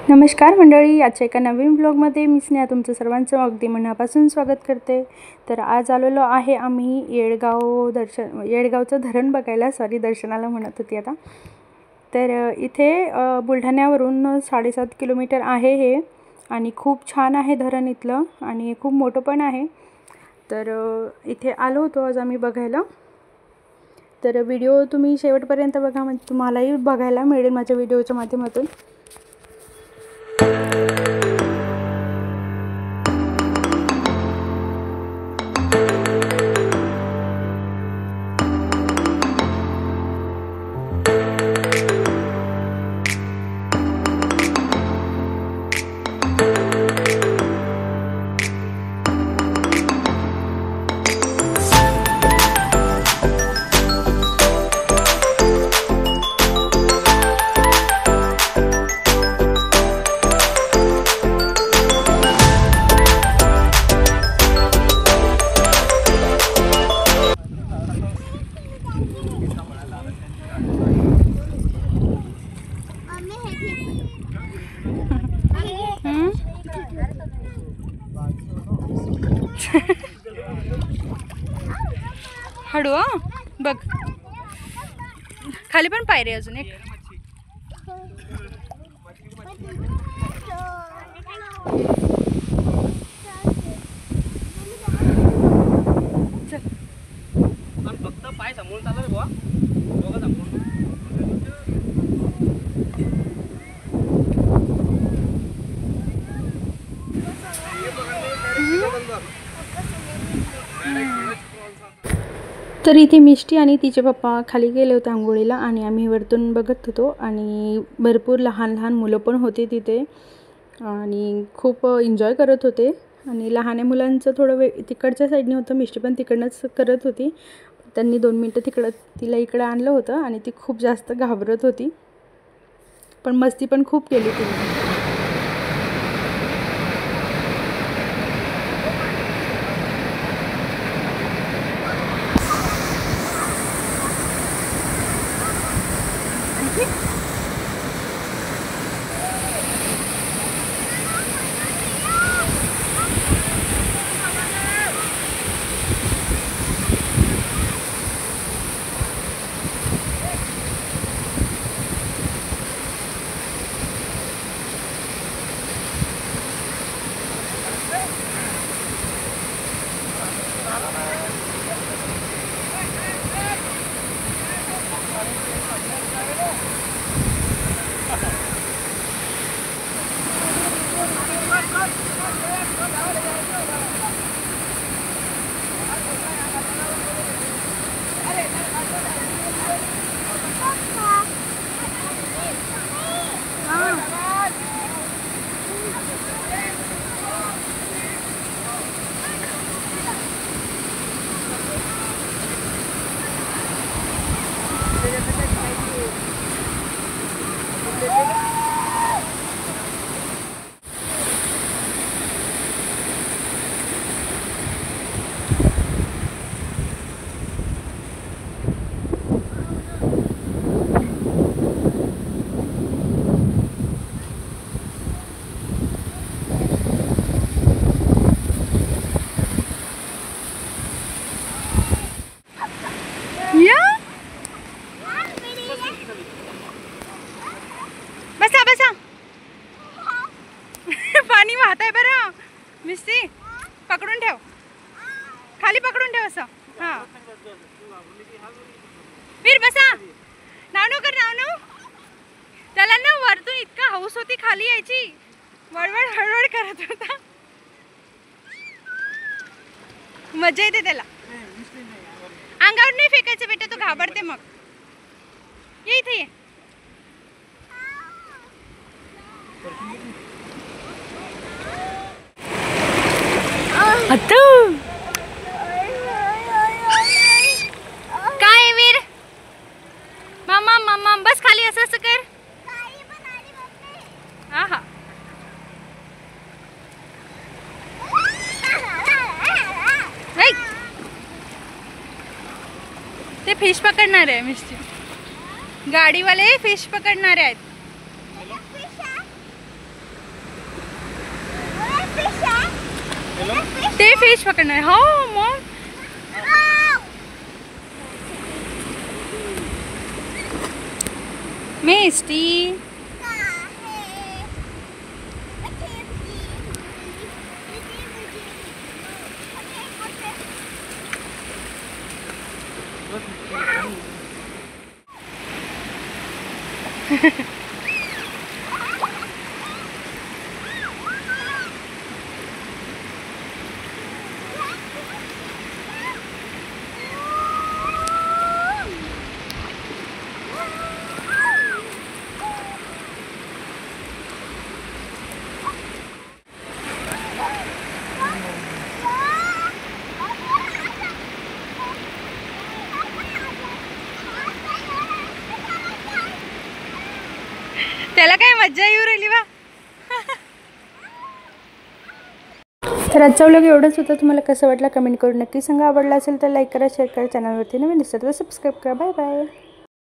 नमस्कार मंडळी, आजच्या एका नवीन ब्लॉगमध्ये मी स्नेहा तुमचं सर्वांचं अगदी मनापासून स्वागत करते। तर आज आलेलो आहे आम्ही येडगावचं धरण बघायला, दर्शनाला म्हणत होती आता। तर इथे बुलढाण्यावरून 7.5 किलोमीटर आहे हे आणि खूप छान आहे धरण इथलं आणि खूप मोठं पण आहे। तर इथे आलो होतो आज आम्ही बघायला। तर व्हिडिओ तुम्ही शेवटपर्यंत बघा, म्हणजे तुम्हालाही बघायला मिळेल माझ्या व्हिडिओच्या माध्यमातून। हळू बघ, खाली पण पायरी अजून एक। फक्त पाय समोर चालू बुवा, दोघं समोर। तर इथे मिष्टी आणि तिचे पप्पा खाली गेले होते आंघोळीला आणि आम्ही वरतून बघत होतो आणि भरपूर लहान लहान मुलं पण होते तिथे आणि खूप एन्जॉय करत होते। आणि लहान मुलांचं थोडं तिकडच्या साईडने होतं, मिष्टी पण तिकडनंच करत होती। त्यांनी 2 मिनिटं तिला इकडे आणलं होतं आणि ती खूप जास्त घाबरत होती, पण मस्ती पण खूप केली तिने। बसा बसा, पाणी वाहत आहे बरं। मिस्टी पकडून ठेव, खाली पकडून ठेव असं। हां वीर बसा, नाव कर नाव। त्याला ना वरतून इतका हौस होती खाली यायची, वळवळ हळवळ करत होता, मजा येते त्याला। अंगावर नाही फेकायचं बेटा, तो घाबरते मग। ये इथे ये। काय वीर, मामा मामा बस खाली, असं असं कर। हा हा ते फिश पकडणार आहे मिस्टर, गाडीवाले फिश पकडणारे आहेत। फिश पकडणार हो मग मेस्टी त्याला काय मज्जा येऊ राहिली बा. तर आजचा व्लॉग एवढंच होतं. तुम्हाला कसं वाटलं कमेंट करून नक्की सांगा. आवडला असेल तर लाईक करा, शेअर करा, चॅनलवरती नवीन दिसतं तर सबस्क्राईब करा. Bye bye.